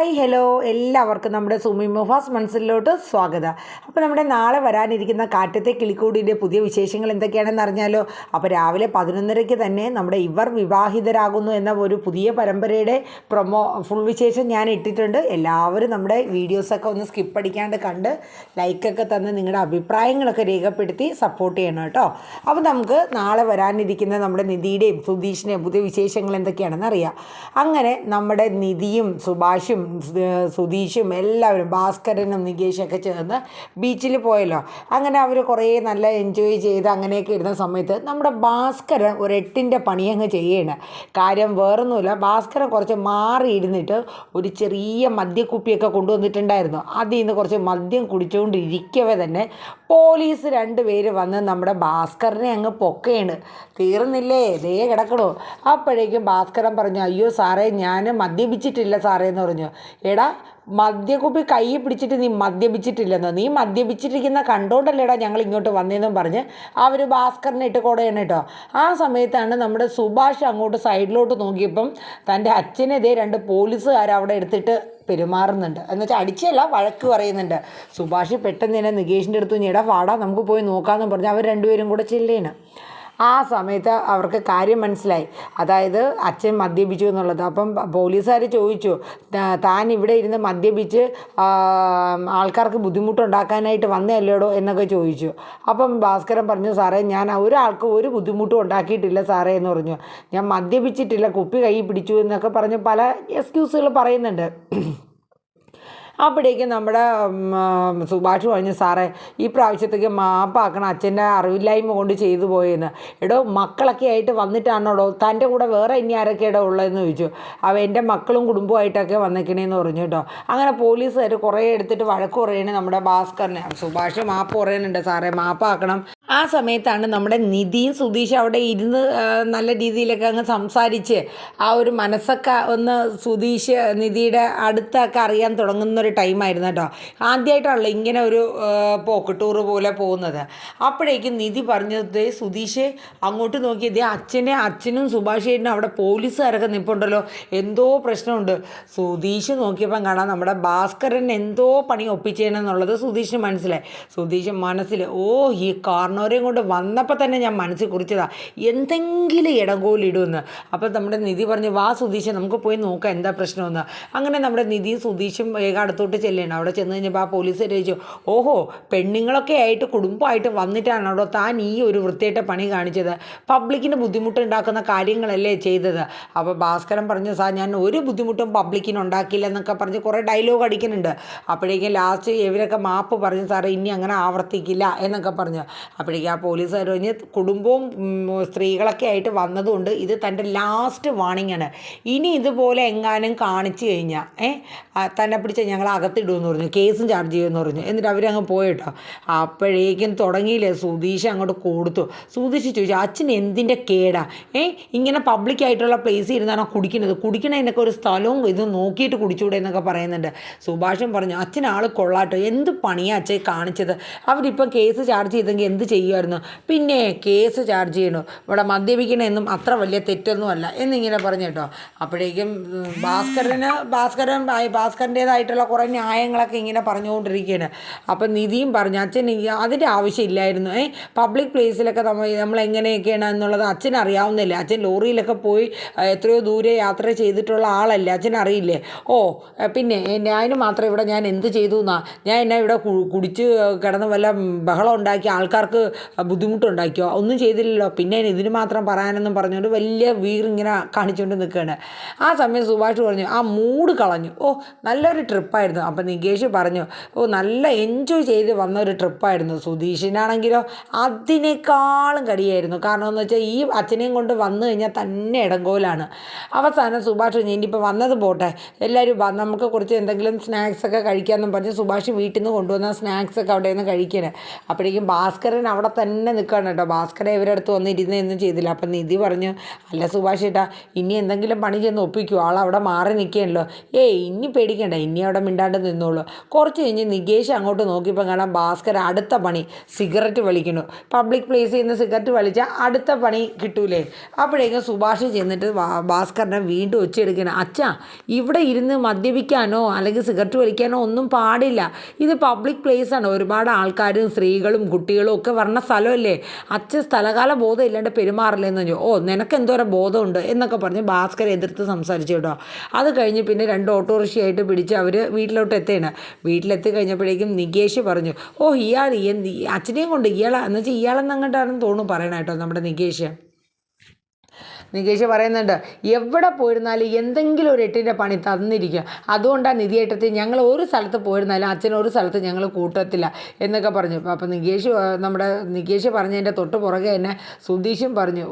Hi hello എല്ലാവർക്കും നമ്മുടെ സുമി മുഫാസ് മനസ്സിലോട്ട് സ്വാഗതം. അപ്പോൾ നമ്മുടെ നാളെ വരാനിരിക്കുന്ന കാറ്റത്തെ കിളിക്കൂടിൻ്റെ പുതിയ വിശേഷങ്ങൾ എന്തൊക്കെയാണെന്ന് അറിഞ്ഞാലോ. അപ്പോൾ രാവിലെ 11:30 തന്നെ നമ്മുടെ ഇവർ വിവാഹിതരാകുന്നു എന്ന ഒരു പുതിയ പരമ്പരയുടെ ഫുൾ വിശേഷം ഞാൻ ഇട്ടിട്ടുണ്ട്. എല്ലാവരും നമ്മുടെ വീഡിയോസൊക്കെ ഒന്ന് സ്കിപ്പ് അടിക്കാണ്ട് കണ്ട് ലൈക്കൊക്കെ തന്ന് നിങ്ങളുടെ അഭിപ്രായങ്ങളൊക്കെ രേഖപ്പെടുത്തി സപ്പോർട്ട് ചെയ്യണം കേട്ടോ. അപ്പോൾ നമുക്ക് നാളെ വരാനിരിക്കുന്ന നമ്മുടെ നിധിയുടെയും സുധീഷിൻ്റെയും പുതിയ വിശേഷങ്ങൾ എന്തൊക്കെയാണെന്ന് അറിയാം. അങ്ങനെ നമ്മുടെ നിധിയും സുഭാഷും സുധീഷും എല്ലാവരും ഭാസ്കരനും നികേഷൊക്കെ ചേർന്ന് ബീച്ചിൽ പോയല്ലോ. അങ്ങനെ അവർ കുറേ നല്ല എൻജോയ് ചെയ്ത് അങ്ങനെയൊക്കെ ഇരുന്ന സമയത്ത് നമ്മുടെ ഭാസ്കരൻ ഒരു 8ൻ്റെ പണി അങ്ങ് ചെയ്യണം. കാര്യം വേറൊന്നുമില്ല, ഭാസ്കരൻ കുറച്ച് മാറിയിരുന്നിട്ട് ഒരു ചെറിയ മദ്യക്കുപ്പിയൊക്കെ കൊണ്ടുവന്നിട്ടുണ്ടായിരുന്നു. അതിൽ നിന്ന് കുറച്ച് മദ്യം കുടിച്ചുകൊണ്ടിരിക്കവേ തന്നെ പോലീസ് 2 പേര് വന്ന് നമ്മുടെ ഭാസ്കരനെ അങ്ങ് പൊക്കയാണ്. തീർന്നില്ലേ, ദേ കിടക്കണോ. അപ്പോഴേക്കും ഭാസ്കരൻ പറഞ്ഞു, അയ്യോ സാറേ ഞാൻ മദ്യപിച്ചിട്ടില്ല സാറേ എന്ന് പറഞ്ഞു. എടാ, മദ്യക്കുപ്പി കൈ പിടിച്ചിട്ട് നീ മദ്യപിച്ചിട്ടില്ലെന്നോ, നീ മദ്യപിച്ചിരിക്കുന്ന കണ്ടോണ്ടല്ലേടാ ഞങ്ങൾ ഇങ്ങോട്ട് വന്നതെന്നും പറഞ്ഞ് അവർ ഭാസ്കറിനെ ഇട്ട് കൊടുകയാണ് കേട്ടോ. ആ സമയത്താണ് നമ്മുടെ സുഭാഷ് അങ്ങോട്ട് സൈഡിലോട്ട് നോക്കിയപ്പം തൻ്റെ അച്ഛനെതിരെ 2 പോലീസുകാർ അവിടെ എടുത്തിട്ട് പെരുമാറുന്നുണ്ട്. എന്ന് വെച്ചാൽ അടിച്ചല്ല, വഴക്ക് പറയുന്നുണ്ട്. സുഭാഷ് പെട്ടെന്ന് തന്നെ നികേഷിൻ്റെ അടുത്ത് ഞെടാ വാടാ നമുക്ക് പോയി നോക്കാമെന്ന് പറഞ്ഞ് അവർ 2 പേരും കൂടെ ചെല്ലേണ്. ആ സമയത്ത് അവർക്ക് കാര്യം മനസ്സിലായി, അതായത് അച്ഛൻ മദ്യപിച്ചു എന്നുള്ളത്. അപ്പം പോലീസുകാർ ചോദിച്ചു, താൻ ഇവിടെ ഇരുന്ന് മദ്യപിച്ച് ആൾക്കാർക്ക് ബുദ്ധിമുട്ടുണ്ടാക്കാനായിട്ട് വന്നതല്ലേടോ എന്നൊക്കെ ചോദിച്ചു. അപ്പം ഭാസ്കരൻ പറഞ്ഞു, സാറേ ഞാൻ ഒരാൾക്ക് ഒരു ബുദ്ധിമുട്ടും ഉണ്ടാക്കിയിട്ടില്ല സാറേ എന്ന് പറഞ്ഞു. ഞാൻ മദ്യപിച്ചിട്ടില്ല, കുപ്പി കൈ പിടിച്ചു എന്നൊക്കെ പറഞ്ഞ് പല എക്സ്ക്യൂസുകൾ പറയുന്നുണ്ട്. അപ്പോഴേക്കും നമ്മുടെ സുഭാഷ് പറഞ്ഞു, സാറേ ഈ പ്രാവശ്യത്തേക്ക് മാപ്പാക്കണം, അച്ഛൻ്റെ അറിവില്ലായ്മ കൊണ്ട് ചെയ്തു പോയെന്ന്. എടോ, മക്കളൊക്കെ ആയിട്ട് വന്നിട്ടാണോടോ, തൻ്റെ കൂടെ വേറെ ഇനി ആരൊക്കെയാടോ ഉള്ളതെന്ന് ചോദിച്ചു. എൻ്റെ മക്കളും കുടുംബമായിട്ടൊക്കെ വന്നിക്കണേന്ന് പറഞ്ഞു കേട്ടോ. അങ്ങനെ പോലീസുകാർ കുറേ എടുത്തിട്ട് വഴക്ക് പറയണേ നമ്മുടെ ഭാസ്കറിനെ. സുഭാഷ് മാപ്പ് പറയുന്നുണ്ട്, സാറേ മാപ്പാക്കണം. ആ സമയത്താണ് നമ്മുടെ നിധിയും സുധീഷും അവിടെ ഇരുന്ന് നല്ല രീതിയിലൊക്കെ അങ്ങ് സംസാരിച്ച് ആ ഒരു മനസ്സൊക്കെ ഒന്ന് സുധീഷ് നിധിയുടെ അടുത്തൊക്കെ അറിയാൻ തുടങ്ങുന്നൊരു ടൈമായിരുന്നു കേട്ടോ. ആദ്യമായിട്ടാണല്ലോ ഇങ്ങനെ ഒരു പോക്ക് ടൂറ് പോലെ പോകുന്നത്. അപ്പോഴേക്കും നിധി പറഞ്ഞത്, സുധീഷ് അങ്ങോട്ട് നോക്കിയത് അച്ഛനും സുഭാഷേനും അവിടെ പോലീസുകാരൊക്കെ നിൽപ്പുണ്ടല്ലോ, എന്തോ പ്രശ്നമുണ്ട്. സുധീഷ് നോക്കിയപ്പം കാണാം നമ്മുടെ ഭാസ്കരൻ എന്തോ പണി ഒപ്പിച്ചേനെന്നുള്ളത് സുധീഷിന് മനസ്സിലായി. സുധീഷ് മനസ്സിൽ, ഈ കാരണവരെയും കൊണ്ട് വന്നപ്പോൾ തന്നെ ഞാൻ മനസ്സിൽ കുറിച്ചതാണ് എന്തെങ്കിലും ഇടങ്കോലിടുമെന്ന്. അപ്പോൾ നമ്മുടെ നിധി പറഞ്ഞു, വാ സുധീഷ് നമുക്ക് പോയി നോക്കാം എന്താ പ്രശ്നമെന്ന്. അങ്ങനെ നമ്മുടെ നിധിയും സുധീഷും വേഗം അടുത്തോട്ട് ചെല്ലുകയാണ്. അവിടെ ചെന്ന് കഴിഞ്ഞപ്പോൾ ആ പോലീസ് ചോദിച്ചു, ഓഹോ പെണ്ണുങ്ങളൊക്കെ ആയിട്ട് കുടുംബമായിട്ട് വന്നിട്ടാണോ താൻ ഈ ഒരു വൃത്തിയായിട്ട് പണി കാണിച്ചത്, പബ്ലിക്കിന് ബുദ്ധിമുട്ടുണ്ടാക്കുന്ന കാര്യങ്ങളല്ലേ ചെയ്തത്. അപ്പോൾ ഭാസ്കരൻ പറഞ്ഞു, സാർ ഞാൻ ഒരു ബുദ്ധിമുട്ടും പബ്ലിക്കിന് ഉണ്ടാക്കിയില്ല എന്നൊക്കെ പറഞ്ഞ് കുറേ ഡയലോഗ് അടിക്കുന്നുണ്ട്. അപ്പോഴേക്കും ലാസ്റ്റ് ഇവരൊക്കെ മാപ്പ് പറഞ്ഞു, സാറേ ഇനി അങ്ങനെ ആവർത്തിക്കില്ല എന്നൊക്കെ പറഞ്ഞു. അപ്പോഴേക്കും ആ പോലീസുകാർ പറഞ്ഞ്, കുടുംബവും സ്ത്രീകളൊക്കെ ആയിട്ട് വന്നതുകൊണ്ട് ഇത് തൻ്റെ ലാസ്റ്റ് വാണിംഗ് ആണ്, ഇനി ഇതുപോലെ എങ്ങാനും കാണിച്ചു കഴിഞ്ഞാൽ തന്നെ പിടിച്ച് ഞങ്ങൾ അകത്തിടുമെന്ന് പറഞ്ഞു, കേസും ചാർജ് ചെയ്യുമെന്ന് പറഞ്ഞു. എന്നിട്ട് അവരങ്ങ് പോയിട്ടോ. അപ്പോഴേക്കും തുടങ്ങിയില്ലേ സുധീഷ് അങ്ങോട്ട് കൊടുത്തു. സുധീഷ് ചോദിച്ചു, അച്ഛൻ എന്തിൻ്റെ കേടാ ഇങ്ങനെ പബ്ലിക്കായിട്ടുള്ള പ്ലേസിൽ ഇരുന്നാണോ കുടിക്കണതിനൊക്കെ ഒരു സ്ഥലവും ഇത് നോക്കിയിട്ട് കുടിച്ചൂടെ എന്നൊക്കെ പറയുന്നുണ്ട്. സുഭാഷും പറഞ്ഞു, അച്ഛൻ ആൾ കൊള്ളാട്ടോ, എന്ത് പണിയാണ് അച്ഛൻ കാണിച്ചത്, അവരിപ്പം കേസ് ചാർജ് ചെയ്തെങ്കിൽ എന്ത് ചെയ്യുമായിരുന്നു, പിന്നെ കേസ് ചാർജ് ചെയ്യണു, ഇവിടെ മദ്യപിക്കണമെന്നും അത്ര വലിയ തെറ്റൊന്നുമല്ല എന്നിങ്ങനെ പറഞ്ഞു കേട്ടോ. അപ്പോഴേക്കും ഭാസ്കരൻ്റേതായിട്ടുള്ള കുറേ ന്യായങ്ങളൊക്കെ ഇങ്ങനെ പറഞ്ഞുകൊണ്ടിരിക്കുകയാണ്. അപ്പം നിധിയും പറഞ്ഞു, അച്ഛൻ അതിൻ്റെ ആവശ്യമില്ലായിരുന്നു, പബ്ലിക് പ്ലേസിലൊക്കെ നമ്മൾ എങ്ങനെയൊക്കെയാണ് എന്നുള്ളത് അച്ഛൻ അറിയാവുന്നില്ല, അച്ഛൻ ലോറിയിലൊക്കെ പോയി എത്രയോ ദൂരെ യാത്ര ചെയ്തിട്ടുള്ള ആളല്ലേ, അച്ഛൻ അറിയില്ലേ. പിന്നെ അതിന് മാത്രം ഇവിടെ ഞാൻ എന്ത് ചെയ്തു എന്നാ, ഞാൻ എന്നെ ഇവിടെ കുടിച്ച് കിടന്ന് വല്ല ബഹളം ഉണ്ടാക്കി ആൾക്കാർക്ക് ബുദ്ധിമുട്ടുണ്ടാക്കിയോ, ഒന്നും ചെയ്തില്ലല്ലോ, പിന്നെ ഇതിന് മാത്രം പറയാനെന്നും പറഞ്ഞുകൊണ്ട് വലിയ വീറിങ്ങനെ കാണിച്ചുകൊണ്ട് നിൽക്കുകയാണ്. ആ സമയം സുഭാഷ് പറഞ്ഞു, ആ മൂഡ് കളഞ്ഞു, നല്ലൊരു ട്രിപ്പായിരുന്നു. അപ്പം നികേഷ് പറഞ്ഞു, നല്ല എൻജോയ് ചെയ്ത് വന്ന ഒരു ട്രിപ്പായിരുന്നു. സുധീഷിനാണെങ്കിലോ അതിനേക്കാളും കടിയായിരുന്നു. കാരണം എന്ന് വെച്ചാൽ ഈ അച്ഛനെയും കൊണ്ട് വന്നു കഴിഞ്ഞാൽ തന്നെ ഇടങ്കോലാണ്. അവസാനം സുഭാഷ് പറഞ്ഞു, ഇനിയിപ്പോൾ വന്നത് പോട്ടെ, എല്ലാവരും നമുക്ക് കുറച്ച് എന്തെങ്കിലും സ്നാക്സൊക്കെ കഴിക്കാമെന്നും പറഞ്ഞ് സുഭാഷ് വീട്ടിൽ നിന്ന് കൊണ്ടുവന്ന സ്നാക്സൊക്കെ അവിടെ നിന്ന് കഴിക്കണേ. അപ്പോഴേക്കും ഭാസ്കരൻ അവിടെ തന്നെ നിൽക്കുകയാണ് കേട്ടോ. ഭാസ്കരൻ ഇവരുടെ അടുത്ത് വന്നിരുന്നൊന്നും ചെയ്തില്ല. അപ്പം നിധി പറഞ്ഞു, അല്ല സുഭാഷ് ഏട്ടാ, ഇനി എന്തെങ്കിലും പണി ചെന്ന് ഒപ്പിക്കുമോ? ആളവിടെ മാറി നിൽക്കുകയല്ലോ. ഇനി പേടിക്കണ്ട, ഇനി അവിടെ മിണ്ടാണ്ട് നിന്നോളൂ. കുറച്ച് കഴിഞ്ഞ് നികേഷ് അങ്ങോട്ട് നോക്കിയപ്പോൾ കാണാം ഭാസ്കരൻ അടുത്ത പണി സിഗരറ്റ് വലിക്കണു. പബ്ലിക് പ്ലേസിൽ നിന്ന് സിഗരറ്റ് വലിച്ചാൽ അടുത്ത പണി കിട്ടൂലേ. അപ്പോഴേക്കും സുഭാഷ് ചെന്നിട്ട് ഭാസ്കരനെ വീണ്ടും ഒച്ചയെടുക്കണം, അച്ഛാ ഇവിടെ ഇരുന്ന് മദ്യപിക്കാനോ അല്ലെങ്കിൽ സിഗരറ്റ് വലിക്കാനോ ഒന്നും പാടില്ല. ഇത് പബ്ലിക് പ്ലേസാണ്, ഒരുപാട് ആൾക്കാരും സ്ത്രീകളും കുട്ടികളും ഒക്കെ വരണ സ്ഥലമല്ലേ. അച്ഛൻ സ്ഥലകാല ബോധം ഇല്ലാണ്ട് പെരുമാറില്ലെന്ന് പറഞ്ഞു. നിനക്ക് എന്തോരം ബോധമുണ്ട് എന്നൊക്കെ പറഞ്ഞ് ഭാസ്കർ എതിർത്ത് സംസാരിച്ചു കേട്ടോ. അത് കഴിഞ്ഞ് പിന്നെ 2 ഓട്ടോറിക്ഷയായിട്ട് പിടിച്ച് അവർ വീട്ടിലോട്ട് എത്തുകയാണ്. വീട്ടിലെത്തി കഴിഞ്ഞപ്പോഴേക്കും നികേഷ് പറഞ്ഞു, ഇയാൾ അച്ഛനെയും കൊണ്ട് എന്ന് വെച്ചാൽ ഇയാളെന്നങ്ങോട്ടാണെന്ന് തോന്നുന്നു പറയണ കേട്ടോ നമ്മുടെ നികേഷ് പറയുന്നുണ്ട്, എവിടെ പോയിരുന്നാലും എന്തെങ്കിലും ഒരു 8ൻ്റെ പണി തന്നിരിക്കുക. അതുകൊണ്ടാണ് നിധിയേട്ടത്തി ഞങ്ങൾ ഒരു സ്ഥലത്ത് പോയിരുന്നാലും അച്ഛൻ ഒരു സ്ഥലത്ത് ഞങ്ങൾ കൂട്ടത്തില്ല എന്നൊക്കെ പറഞ്ഞു. അപ്പം നികേഷ് പറഞ്ഞതിൻ്റെ തൊട്ട് പുറകെ തന്നെ സുധീഷും പറഞ്ഞു,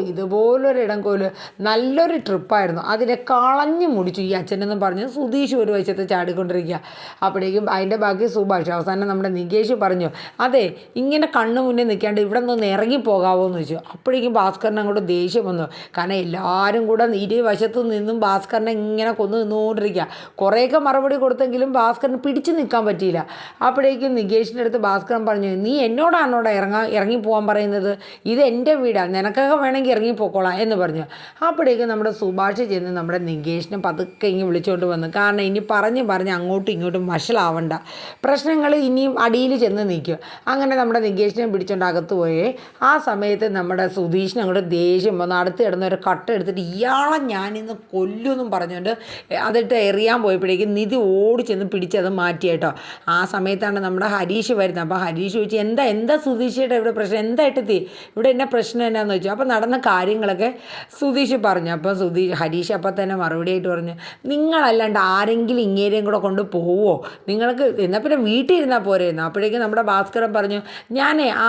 ഇതുപോലൊരു ഇടംകോല് നല്ലൊരു ട്രിപ്പായിരുന്നു, അതിനെ കളഞ്ഞു മുടിച്ചു ഈ അച്ഛനെന്നും പറഞ്ഞ് സുധീഷ് ഒരു വശത്ത് ചാടിക്കൊണ്ടിരിക്കുക. അപ്പോഴേക്കും അതിൻ്റെ ബാക്കി സുഭാഷ്. അവസാനം നമ്മുടെ നികേഷ് പറഞ്ഞു, അതെ ഇങ്ങനെ കണ്ണു മുന്നേ നിൽക്കാണ്ട് ഇവിടെ നിന്ന് ഇറങ്ങിപ്പോകാവോ എന്ന് ചോദിച്ചു. അപ്പോഴേക്കും ഭാസ്കരൻ അങ്ങോട്ട് ദേഷ്യം വന്നു. കാരണം എല്ലാവരും കൂടെ ഇരുവശത്തു നിന്നും ഭാസ്കരനെ ഇങ്ങനെ കൊന്നു നിന്നുകൊണ്ടിരിക്കുക. കുറേയൊക്കെ മറുപടി കൊടുത്തെങ്കിലും ഭാസ്കരന് പിടിച്ചു നിൽക്കാൻ പറ്റിയില്ല. അപ്പോഴേക്കും നികേഷിൻ്റെ അടുത്ത് ഭാസ്കരൻ പറഞ്ഞു, നീ എന്നോടാണോടെ ഇറങ്ങിപ്പോകാൻ പറയുന്നത്? ഇത് എൻ്റെ വീടാണ്, നിനക്കൊക്കെ വേണമെങ്കിൽ ഇറങ്ങിപ്പോക്കോളാം എന്ന് പറഞ്ഞു. അപ്പോഴേക്കും നമ്മുടെ സുഭാഷ് ചെന്ന് നമ്മുടെ നികേഷിനെ പതുക്കെ ഇങ്ങ് വിളിച്ചുകൊണ്ട് വന്നു. കാരണം ഇനി പറഞ്ഞ് അങ്ങോട്ടും ഇങ്ങോട്ടും വഷളാവണ്ട, പ്രശ്നങ്ങൾ ഇനിയും അടിയിൽ ചെന്ന് നിൽക്കും. അങ്ങനെ നമ്മുടെ നികേഷിനെ പിടിച്ചുകൊണ്ട് അകത്ത് പോയേ. ആ സമയത്ത് നമ്മുടെ സുധീഷിന് അങ്ങോട്ട് ദേഷ്യം വന്ന് അടുത്ത് കിടന്ന ഒരു കട്ട എടുത്തിട്ട് ഇയാളെ ഞാനിന്ന് കൊല്ലുമെന്നും പറഞ്ഞുകൊണ്ട് അതിട്ട് എറിയാൻ പോയപ്പോഴേക്കും നിധി ഓടി ചെന്ന് പിടിച്ചത് മാറ്റി കേട്ടോ. ആ സമയത്താണ് നമ്മുടെ ഹരീഷ് വരുന്നത്. അപ്പോൾ ഹരീഷ് ചോദിച്ചു, എന്താ സുധീഷയുടെ ഇവിടെ പ്രശ്നം, എന്തായിട്ടെത്തി ഇവിടെ എന്നെ പ്രശ്നം എന്നാന്ന് ചോദിച്ചു. അപ്പോൾ നടന്ന കാര്യങ്ങളൊക്കെ സുധീഷ് പറഞ്ഞു. അപ്പോൾ ഹരീഷ് അപ്പം തന്നെ മറുപടിയായിട്ട് പറഞ്ഞു, നിങ്ങളല്ലാണ്ട് ആരെങ്കിലും ഇങ്ങേരെയും കൂടെ കൊണ്ട് പോവോ? നിങ്ങൾക്ക് എന്നാൽ പിന്നെ വീട്ടിൽ ഇരുന്നാൽ പോരെയിരുന്നു. അപ്പോഴേക്കും നമ്മുടെ ഭാസ്കരൻ പറഞ്ഞു,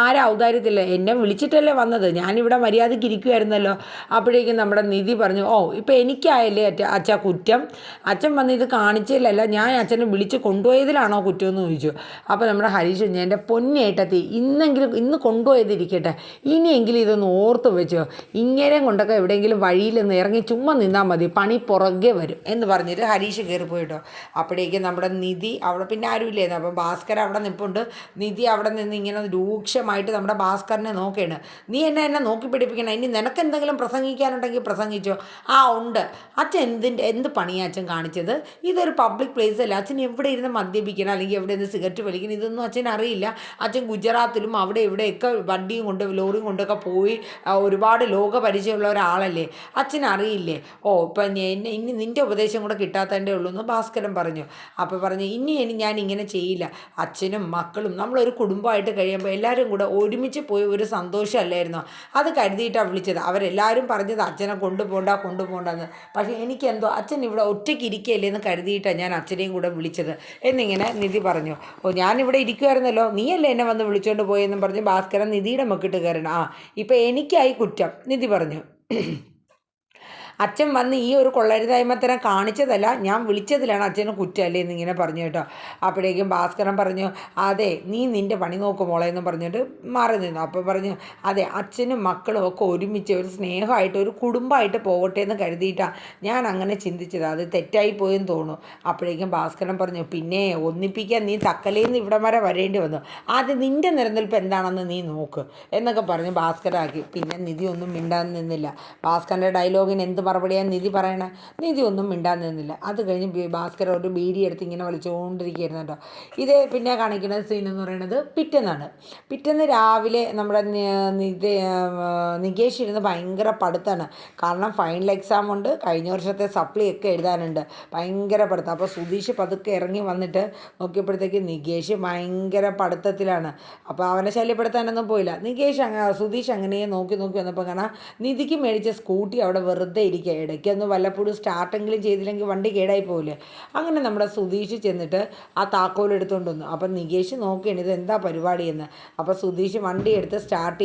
ആരാ ഔദാര്യത്തില്ല, എന്നെ വിളിച്ചിട്ടല്ലേ വന്നത്, ഞാനിവിടെ മര്യാദയ്ക്ക് ഇരിക്കുമായിരുന്നല്ലോ. അപ്പോഴേക്കും നമ്മുടെ നിധി പറഞ്ഞു, ഇപ്പം എനിക്കായല്ലേ അച്ഛാ കുറ്റം, അച്ഛൻ വന്ന് ഇത് കാണിച്ചില്ലല്ല, ഞാൻ അച്ഛനെ വിളിച്ച് കൊണ്ടുപോയതിലാണോ കുറ്റമെന്ന് ചോദിച്ചു. അപ്പോൾ നമ്മുടെ ഹരീഷ്, എൻ്റെ പൊന്നേട്ടത്തി ഇന്ന് കൊണ്ടുപോയതിരിക്കട്ടെ, ഇനിയെങ്കിലും ഇതൊന്ന് ഓർത്ത് വെച്ചോ, ഇങ്ങനെയും കൊണ്ടൊക്കെ എവിടെയെങ്കിലും വഴിയിൽ നിന്ന് ഇറങ്ങി ചുമ്മാ നിന്നാൽ മതി, പണി പുറകെ വരും എന്ന് പറഞ്ഞിട്ട് ഹരീഷ് കയറിപ്പോയിട്ടോ. അപ്പോഴേക്കും നമ്മുടെ നിധി അവിടെ പിന്നെ ആരുമില്ലായിരുന്നു. അപ്പോൾ ഭാസ്കർ അവിടെ നിൽപ്പുണ്ട്. നിധി അവിടെ നിന്ന് ഇങ്ങനെ രൂക്ഷമായിട്ട് നമ്മുടെ ഭാസ്കറിനെ നോക്കുകയാണ്. നീ എന്നെ നോക്കി പിടിപ്പിക്കണം, ഇനി നിനക്ക് എന്തെങ്കിലും പ്രസംഗിക്കാനുണ്ടെങ്കിൽ പ്രസംഗിച്ചോ. ഉണ്ട് അച്ഛൻ എന്ത് പണിയാണ് അച്ഛൻ കാണിച്ചത്? ഇതൊരു പബ്ലിക് പ്ലേസ് അല്ല, അച്ഛൻ എവിടെ ഇരുന്ന് മദ്യപിക്കണം അല്ലെങ്കിൽ എവിടെ നിന്ന് സിഗരറ്റ് വലിക്കണം ഇതൊന്നും അച്ഛൻ അറിയില്ല. അച്ഛൻ ഗുജറാത്തിലും അവിടെ ഇവിടെയൊക്കെ വണ്ടിയും കൊണ്ട് ലോറിയും കൊണ്ടൊക്കെ പോയി ഒരുപാട് ലോക പരിചയമുള്ള ഒരാളല്ലേ, അച്ഛൻ അറിയില്ലേ? ഇപ്പം ഇനി നിൻ്റെ ഉപദേശം കൂടെ കിട്ടാത്തതിൻ്റെ ഉള്ളൂ എന്ന് ഭാസ്കരൻ പറഞ്ഞു. അപ്പോൾ പറഞ്ഞു, ഇനി ഞാൻ ഇങ്ങനെ ചെയ്യില്ല, അച്ഛനും മക്കളും നമ്മളൊരു കുടുംബമായിട്ട് കഴിയുമ്പോൾ എല്ലാവരും കൂടെ ഒരുമിച്ച് പോയി ഒരു സന്തോഷമല്ലായിരുന്നോ, അത് കരുതിയിട്ടാണ് വിളിച്ചത്. അവരെല്ലാവരും പറഞ്ഞത് അച്ഛനെ കൊണ്ടുപോകണ്ടെന്ന്. പക്ഷേ എനിക്കെന്തോ അച്ഛൻ ഇവിടെ ഒറ്റയ്ക്ക് ഇരിക്കുകയല്ലേ എന്ന് കരുതിയിട്ടാണ് ഞാൻ അച്ഛനെയും കൂടെ വിളിച്ചത് എന്നിങ്ങനെ നിധി പറഞ്ഞു. ഞാനിവിടെ ഇരിക്കുമായിരുന്നല്ലോ, നീയല്ലേ എന്നെ വന്ന് വിളിച്ചുകൊണ്ട് പോയെന്നും പറഞ്ഞ് ഭാസ്കരൻ നിധിയുടെ മക്കിട്ട് കയറണം. ഇപ്പം എനിക്കായി കുറ്റം നിധി പറഞ്ഞു. അച്ഛൻ വന്ന് ഈ ഒരു കൊള്ളരുതായ്മത്തരം കാണിച്ചതല്ല, ഞാൻ വിളിച്ചതിലാണ് അച്ഛന് കുറ്റമല്ലേ എന്നിങ്ങനെ പറഞ്ഞു കേട്ടോ. അപ്പോഴേക്കും ഭാസ്കരൻ പറഞ്ഞു, അതെ നീ നിൻ്റെ പണി നോക്കും മോളെ എന്ന് പറഞ്ഞിട്ട് മാറി നിന്നു. അപ്പോൾ പറഞ്ഞു, അതെ അച്ഛനും മക്കളും ഒക്കെ ഒരുമിച്ച് ഒരു സ്നേഹമായിട്ട് ഒരു കുടുംബമായിട്ട് പോകട്ടെ എന്ന് കരുതിയിട്ടാണ് ഞാൻ അങ്ങനെ ചിന്തിച്ചത്, അത് തെറ്റായി പോയെന്ന് തോന്നുന്നു. അപ്പോഴേക്കും ഭാസ്കരൻ പറഞ്ഞു, പിന്നെ ഒന്നിപ്പിക്കാൻ നീ തക്കലയിൽ നിന്ന് ഇവിടം വരെ വരേണ്ടി വന്നു, ആദ്യം നിൻ്റെ നിലനിൽപ്പ് എന്താണെന്ന് നീ നോക്ക് എന്നൊക്കെ പറഞ്ഞ് ഭാസ്കരാക്കി. പിന്നെ നിധി ഒന്നും മിണ്ടാൻ നിന്നില്ല. ഭാസ്കരൻ്റെ ഡയലോഗിന് എന്ത് മറുപടിയാണ് നിധി പറയണേ? നിധി ഒന്നും മിണ്ടാൻ നിന്നില്ല. അത് കഴിഞ്ഞ് ഭാസ്കർ ഒരു ബീഡി എടുത്ത് ഇങ്ങനെ വലിച്ചുകൊണ്ടിരിക്കുകയായിരുന്നു കേട്ടോ. ഇത് പിന്നെ കാണിക്കുന്ന സീൻ എന്ന് പറയുന്നത് പിറ്റേന്ന് രാവിലെ നമ്മുടെ നികേഷ് ഇരുന്ന് ഭയങ്കര പഠിത്തമാണ്. കാരണം ഫൈനൽ എക്സാം ഉണ്ട്, കഴിഞ്ഞ വർഷത്തെ സപ്ലി ഒക്കെ എഴുതാനുണ്ട്, ഭയങ്കര പഠിത്തം. അപ്പോൾ സുധീഷ് പതുക്കെ ഇറങ്ങി വന്നിട്ട് നോക്കിയപ്പോഴത്തേക്ക് നികേഷ് ഭയങ്കര പഠിത്തത്തിലാണ്. അപ്പോൾ അവനെ ശല്യപ്പെടുത്താനൊന്നും പോയില്ല. സുധീഷ് അങ്ങനെ നോക്കി വന്നപ്പോൾ കാണാം നിധിക്ക് മേടിച്ച സ്കൂട്ടി അവിടെ വെറുതെ ഇരിക്കുക. ഇടയ്ക്കൊന്ന് വല്ലപ്പോഴും സ്റ്റാർട്ടെങ്കിലും ചെയ്തില്ലെങ്കിൽ വണ്ടി കേടായി പോകില്ലേ. അങ്ങനെ നമ്മുടെ സുധീഷ് ചെന്നിട്ട് ആ താക്കോൽ എടുത്തുകൊണ്ട് വന്നു. അപ്പം നികേഷ് നോക്കുകയാണ് ഇതെന്താ പരിപാടിയെന്ന്. അപ്പോൾ സുധീഷ് വണ്ടി എടുത്ത് സ്റ്റാർട്ട്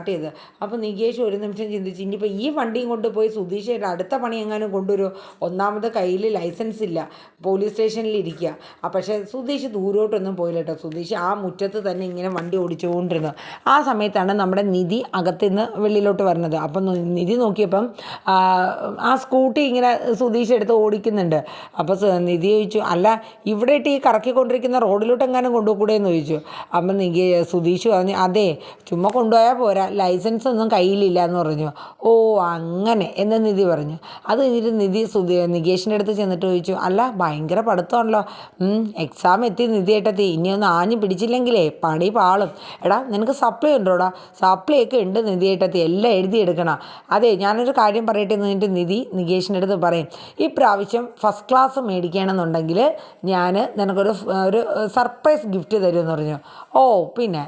ചെയ്ത് അപ്പോൾ നികേഷ് ഒരു നിമിഷം ചിന്തിച്ച് ഇനിയിപ്പോൾ ഈ വണ്ടിയും കൊണ്ടുപോയി സുധീഷിൻ്റെ അടുത്ത പണി എങ്ങാനും കൊണ്ടുവരുമോ. ഒന്നാമത് കയ്യിൽ ലൈസൻസ് ഇല്ല, പോലീസ് സ്റ്റേഷനിൽ ഇരിക്കുക. പക്ഷേ സുധീഷ് ദൂരോട്ടൊന്നും പോയില്ല കേട്ടോ. സുധീഷ് ആ മുറ്റത്ത് തന്നെ ഇങ്ങനെ വണ്ടി ഓടിച്ചുകൊണ്ടിരുന്നു. ആ സമയത്താണ് നമ്മുടെ നിധി അകത്തുനിന്ന് വെളിയിലോട്ട് വരുന്നത്. അപ്പം നിധി നോക്കിയപ്പം ആ സ്കൂട്ടി ഇങ്ങനെ സുധീഷ് എടുത്ത് ഓടിക്കുന്നുണ്ട്. അപ്പോൾ നിധി ചോദിച്ചു, അല്ല ഇവിടെ ഇട്ട് ഈ കറക്കിക്കൊണ്ടിരിക്കുന്ന റോഡിലോട്ട് എങ്ങാനും കൊണ്ടുപോകൂടെ എന്ന് ചോദിച്ചു. അപ്പം സുധീഷ് പറഞ്ഞു, അതെ ചുമ്മാ കൊണ്ടുപോയാൽ പോരാ, ലൈസൻസ് ഒന്നും കയ്യിലില്ല എന്ന് പറഞ്ഞു. ഓ അങ്ങനെ എന്ന് നിധി പറഞ്ഞു. അത് കഴിഞ്ഞിട്ട് നിധി നികേഷിൻ്റെ അടുത്ത് ചെന്നിട്ട് ചോദിച്ചു, അല്ല ഭയങ്കര പഠിത്തമാണല്ലോ, എക്സാം എത്തി നിധിയേട്ടത്തി, ഇനിയൊന്ന് ആഞ്ഞു പിടിച്ചില്ലെങ്കിലേ പണി പാളും. എടാ നിനക്ക് സപ്ലൈ ഉണ്ടോടാ? സപ്ലൈ ഒക്കെ ഉണ്ട് നിധിയേട്ടത്തി, എല്ലാം എഴുതിയെടുക്കണം. അതെ ഞാനൊരു കാര്യം പറയട്ടെ എന്ന് പറഞ്ഞിട്ട് നിധി നികേഷിൻ്റെ അടുത്ത് പറയും, ഈ പ്രാവശ്യം ഫസ്റ്റ് ക്ലാസ് മേടിക്കണമെന്നുണ്ടെങ്കിൽ ഞാൻ നിനക്കൊരു സർപ്രൈസ് ഗിഫ്റ്റ് തരുമെന്ന് പറഞ്ഞു. ഓ പിന്നെ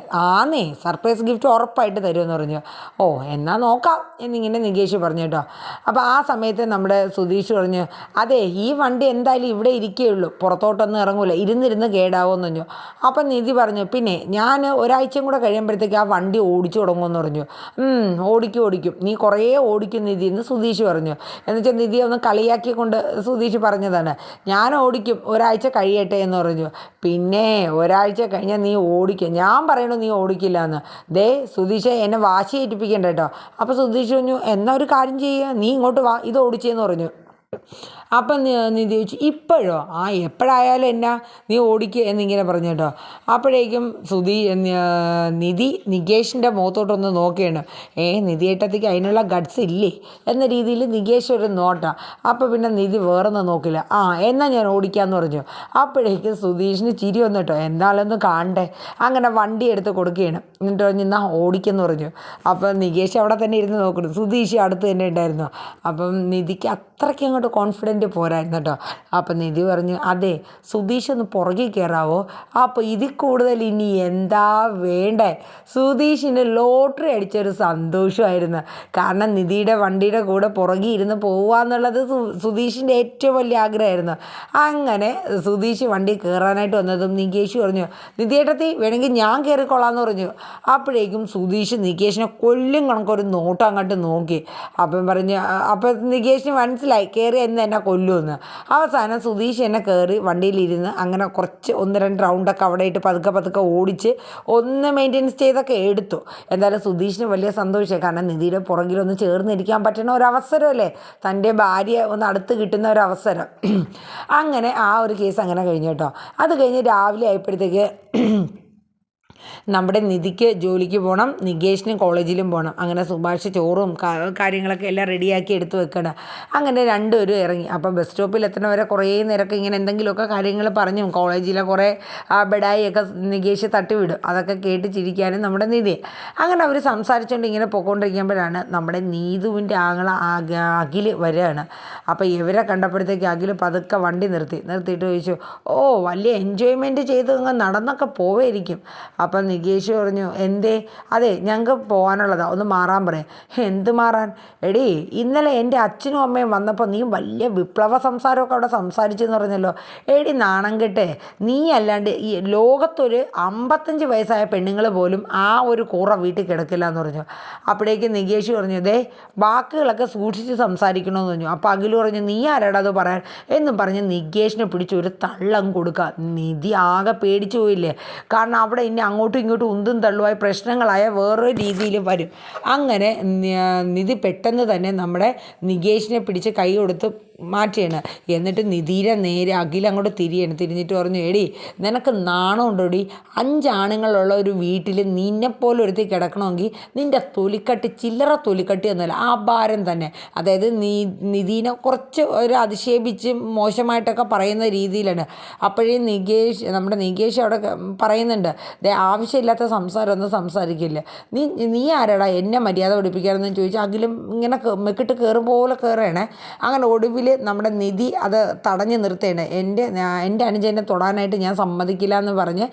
സർപ്രൈസ് ഗിഫ്റ്റ് ഉറപ്പായിട്ട് തരുമെന്ന് പറഞ്ഞു. ഓ എന്നാൽ നോക്കാം എന്നിങ്ങനെ നികേഷ് പറഞ്ഞു കേട്ടോ. അപ്പോൾ ആ സമയത്ത് നമ്മുടെ സുധീഷ് പറഞ്ഞു, അതെ ഈ വണ്ടി എന്തായാലും ഇവിടെ ഇരിക്കുകയുള്ളൂ, പുറത്തോട്ടൊന്നും ഇറങ്ങൂല, ഇരുന്നിരുന്ന് കേടാവുമെന്ന് പറഞ്ഞു. അപ്പം നിധി പറഞ്ഞു, പിന്നെ ഞാൻ ഒരാഴ്ചയും കൂടെ കഴിയുമ്പോഴത്തേക്ക് ആ വണ്ടി ഓടിച്ചു തുടങ്ങുമെന്ന് പറഞ്ഞു. ഓടിക്കും, നീ കുറേ ഓടിക്കും നിധി എന്ന് സുധീഷ് പറഞ്ഞു. എന്നുവെച്ചാൽ നിധി ഒന്ന് കളിയാക്കിക്കൊണ്ട് സുധീഷ് പറഞ്ഞതാണ്, ഞാൻ ഓടിക്കും, ഒരാഴ്ച കഴിയട്ടെ എന്ന് പറഞ്ഞു. പിന്നെ ഒരാഴ്ച കഴിഞ്ഞാൽ നീ ഓടിക്കും, ഞാൻ പറയണു നീ ഓടിക്കില്ല എന്ന്. ദേ സുധീഷ് എന്നെ വാശി ഏൽപ്പിക്കണ്ട കേട്ടോ. അപ്പോൾ സുധീഷ് പറഞ്ഞു, എന്നാ ഒരു കാര്യം ചെയ്യുക, നീ ഇങ്ങോട്ട് വാ, ഇത് ഓടിച്ചെന്ന് പറഞ്ഞു. അപ്പം നിധി ചോദിച്ചു, ഇപ്പോഴോ? എപ്പോഴായാലും എന്നാ നീ ഓടിക്കുക എന്നിങ്ങനെ പറഞ്ഞു കേട്ടോ. അപ്പോഴേക്കും നിധി നികേഷിൻ്റെ മുഖത്തോട്ടൊന്ന് നോക്കുകയാണ്. നിധിയേട്ടത്തേക്ക് അതിനുള്ള ഗഡ്സ് ഇല്ലേ എന്ന രീതിയിൽ നികേഷ് ഒരു നോട്ടാണ്. അപ്പോൾ പിന്നെ നിധി വേറൊന്നും നോക്കില്ല. എന്നാൽ ഞാൻ ഓടിക്കാമെന്ന് പറഞ്ഞു. അപ്പോഴേക്കും സുധീഷിന് ചിരി വന്നു കേട്ടോ, എന്തായാലൊന്നും കാണണ്ടേ. അങ്ങനെ വണ്ടി എടുത്ത് കൊടുക്കുകയാണ്. എന്നിട്ട് പറഞ്ഞു, എന്നാ ഓടിക്കെന്ന് പറഞ്ഞു. അപ്പം നികേഷ് അവിടെ തന്നെ ഇരുന്ന് നോക്കുന്നു, സുധീഷ് അടുത്ത് തന്നെ ഉണ്ടായിരുന്നു. അപ്പം നിധിക്ക് അത്രയ്ക്ക് അങ്ങോട്ട് കോൺഫിഡൻറ്റ് പോരായിരുന്നു കേട്ടോ. അപ്പം നിധി പറഞ്ഞു, അതെ സുധീഷ് ഒന്ന് പുറകിൽ കയറാവോ? അപ്പോൾ ഇതിൽ കൂടുതൽ ഇനി എന്താ വേണ്ടേ. സുധീഷിന് ലോട്ടറി അടിച്ചൊരു സന്തോഷമായിരുന്നു. കാരണം നിധിയുടെ വണ്ടിയുടെ കൂടെ പുറകിൽ ഇരുന്ന് പോവുക എന്നുള്ളത് സുധീഷിൻ്റെ ഏറ്റവും വലിയ ആഗ്രഹമായിരുന്നു. അങ്ങനെ സുധീഷ് വണ്ടി കയറാനായിട്ട് വന്നതും നികേഷ് പറഞ്ഞു, നിധിയേട്ടത്തി വേണമെങ്കിൽ ഞാൻ കയറിക്കൊള്ളാമെന്ന് പറഞ്ഞു. അപ്പോഴേക്കും സുധീഷ് നികേഷിനെ കൊല്ലും കണക്കൊരു നോട്ടം അങ്ങോട്ട് നോക്കി. അപ്പം നികേഷിന് മനസ്സിലായി കയറി എന്ന് എന്നെ കൊല്ലുമെന്ന്. അവസാനം സുധീഷ് എന്നെ കയറി വണ്ടിയിലിരുന്ന് അങ്ങനെ കുറച്ച് 1-2 റൗണ്ടൊക്കെ അവിടെ ഇട്ട് പതുക്കെ ഓടിച്ച് ഒന്ന് മെയിൻ്റെനൻസ് ചെയ്തൊക്കെ എടുത്തു. എന്തായാലും സുധീഷിന് വലിയ സന്തോഷമായി. കാരണം നിധിയുടെ പുറകിലൊന്ന് ചേർന്നിരിക്കാൻ പറ്റുന്ന ഒരവസരമല്ലേ, തൻ്റെ ഭാര്യ ഒന്ന് അടുത്ത് കിട്ടുന്ന ഒരവസരം. അങ്ങനെ ആ ഒരു കേസ് അങ്ങനെ കഴിഞ്ഞു കേട്ടോ. അത് കഴിഞ്ഞ് രാവിലെ ആയപ്പോഴത്തേക്ക് നമ്മുടെ നിധിക്ക് ജോലിക്ക് പോകണം, നികേഷിന് കോളേജിലും പോകണം. അങ്ങനെ സുഭാഷ് ചോറും കാര്യങ്ങളൊക്കെ എല്ലാം റെഡിയാക്കി എടുത്ത് വെക്കണം. അങ്ങനെ രണ്ടുപേരും ഇറങ്ങി. അപ്പം ബസ് സ്റ്റോപ്പിൽ എത്തുന്ന വരെ കുറേ നേരമൊക്കെ ഇങ്ങനെ എന്തെങ്കിലുമൊക്കെ കാര്യങ്ങൾ പറഞ്ഞു. ബെഡായി കുറേ ബെഡായിയൊക്കെ നികേഷ് തട്ടിവിടും. അതൊക്കെ കേട്ട് ചിരിക്കാനും നമ്മുടെ നിധി. അങ്ങനെ അവർ സംസാരിച്ചുകൊണ്ട് ഇങ്ങനെ പോയിക്കൊണ്ടിരിക്കുമ്പോഴാണ് നമ്മുടെ നീതുവിൻ്റെ അഖിൽ വരികയാണ്. അപ്പോൾ ഇവരെ കണ്ടപ്പോഴത്തേക്ക് അഖിൽ പതുക്കെ വണ്ടി നിർത്തിയിട്ട് ചോദിച്ചു, ഓ വലിയ എൻജോയ്മെൻറ്റ് ചെയ്ത് നടന്നൊക്കെ പോവായിരിക്കും. അപ്പം നികേഷ് പറഞ്ഞു, എന്തേ? അതെ ഞങ്ങൾക്ക് പോകാനുള്ളതാണ്, ഒന്ന് മാറാൻ പറയാം. എന്ത് മാറാൻ? എടീ ഇന്നലെ എൻ്റെ അച്ഛനും അമ്മയും വന്നപ്പോൾ നീ വലിയ വിപ്ലവ സംസാരമൊക്കെ അവിടെ സംസാരിച്ചെന്ന് പറഞ്ഞല്ലോ. എടി നാണം കെട്ടേ, നീ അല്ലാണ്ട് ഈ ലോകത്തൊരു 55 വയസ്സായ പെണ്ണുങ്ങൾ പോലും ആ ഒരു കൂറ വീട്ടിൽ കിടക്കില്ല എന്ന് പറഞ്ഞു. അപ്പോഴേക്ക് നികേഷ് പറഞ്ഞു, വാക്കുകളൊക്കെ സൂക്ഷിച്ച് സംസാരിക്കണമെന്ന് പറഞ്ഞു. അപ്പോൾ അഖിൽ പറഞ്ഞു, നീ ആരാടാ അത് പറയാൻ എന്നും പറഞ്ഞ് നികേഷിനെ പിടിച്ച് ഒരു തള്ളം കൊടുക്കുക. നിധി ആകെ പേടിച്ചു പോയില്ലേ. കാരണം അവിടെ ഇനി അങ്ങോട്ടും ഇങ്ങോട്ടും ഉന്തും തള്ളുവായി പ്രശ്നങ്ങളായ വേറൊരു രീതിയിൽ വരും. അങ്ങനെ നിധി പെട്ടെന്ന് തന്നെ നമ്മുടെ നികേഷിനെ പിടിച്ച് കൈ കൊടുത്ത് മാറ്റുകയാണ്. എന്നിട്ട് നിധിയുടെ നേരെ അഖിൽ അങ്ങോട്ട് തിരിഞ്ഞിട്ട് പറഞ്ഞു, എടി നിനക്ക് നാണമുണ്ടോടി? 5 ആണുങ്ങളുള്ള ഒരു വീട്ടിൽ നിന്നെപ്പോലെ ഒരുത്തി കിടക്കണമെങ്കിൽ നിൻ്റെ തൊലിക്കട്ടി ചില്ലറ തൊലിക്കട്ടി എന്നല്ല, ആ ഭാരം തന്നെ. അതായത് നിധീനെ കുറച്ച് ഒരു അധിക്ഷേപിച്ച് മോശമായിട്ടൊക്കെ പറയുന്ന രീതിയിലാണ്. അപ്പോഴേ നമ്മുടെ നികേഷ് അവിടെ പറയുന്നുണ്ട്, ആവശ്യമില്ലാത്ത സംസാരമൊന്നും സംസാരിക്കില്ല. നീ നീ ആരാടാ എന്നെ മര്യാദ പഠിപ്പിക്കാനെന്ന് ചോദിച്ചാൽ അഖിലും ഇങ്ങനെ മെക്കിട്ട് കയറും പോലെ കയറുകയാണേ. അങ്ങനെ ഒടുവിൽ നമ്മുടെ നിധി അത് തടഞ്ഞു നിർത്തുകയാണ്. എൻ്റെ അനുജനെ തൊടാനായിട്ട് ഞാൻ സമ്മതിക്കില്ല എന്ന് പറഞ്ഞ്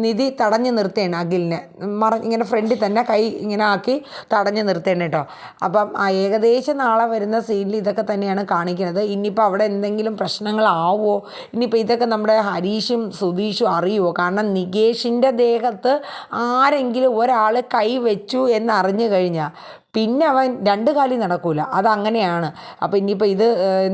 നിധി തടഞ്ഞു നിർത്തുകയാണ് അഖിലിനെ. ഇങ്ങനെ ഫ്രണ്ടിൽ തന്നെ കൈ ഇങ്ങനെ ആക്കി തടഞ്ഞു നിർത്തുകയാണ് കേട്ടോ. അപ്പം ഏകദേശം നാളെ വരുന്ന സീനിൽ ഇതൊക്കെ തന്നെയാണ് കാണിക്കുന്നത്. ഇനിയിപ്പോൾ അവിടെ എന്തെങ്കിലും പ്രശ്നങ്ങളാവുമോ, ഇനിയിപ്പോൾ ഇതൊക്കെ നമ്മുടെ ഹരീഷും സുധീഷും അറിയുമോ? കാരണം നികേഷിൻ്റെ ദേഹത്ത് ആരെങ്കിലും ഒരാൾ കൈ വെച്ചു എന്നറിഞ്ഞു കഴിഞ്ഞാൽ പിന്നെ അവൻ രണ്ട് കാലിൽ നടക്കൂല. അതങ്ങനെയാണ്. അപ്പോൾ ഇനിയിപ്പോൾ ഇത്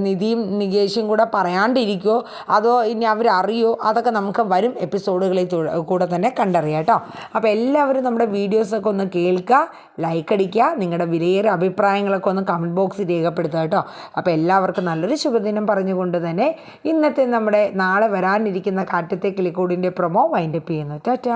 നിധിയും നികേഷും കൂടെ പറയാണ്ടിരിക്കുമോ അതോ ഇനി അവരറിയോ, അതൊക്കെ നമുക്ക് വരും എപ്പിസോഡുകളിൽ കൂടെ തന്നെ കണ്ടറിയാം കേട്ടോ. അപ്പോൾ എല്ലാവരും നമ്മുടെ വീഡിയോസൊക്കെ ഒന്ന് കേൾക്കുക, ലൈക്ക് അടിക്കുക, നിങ്ങളുടെ വിലയേറിയ അഭിപ്രായങ്ങളൊക്കെ ഒന്ന് കമൻറ്റ് ബോക്സിൽ രേഖപ്പെടുത്തുക കേട്ടോ. അപ്പോൾ എല്ലാവർക്കും നല്ലൊരു ശുഭദിനം പറഞ്ഞുകൊണ്ട് തന്നെ ഇന്നത്തെ നമ്മുടെ നാളെ വരാനിരിക്കുന്ന കാറ്റത്തെ കിളിക്കൂടിൻ്റെ പ്രൊമോ വൈൻഡപ്പ് ചെയ്യുന്നു. ടാറ്റാ.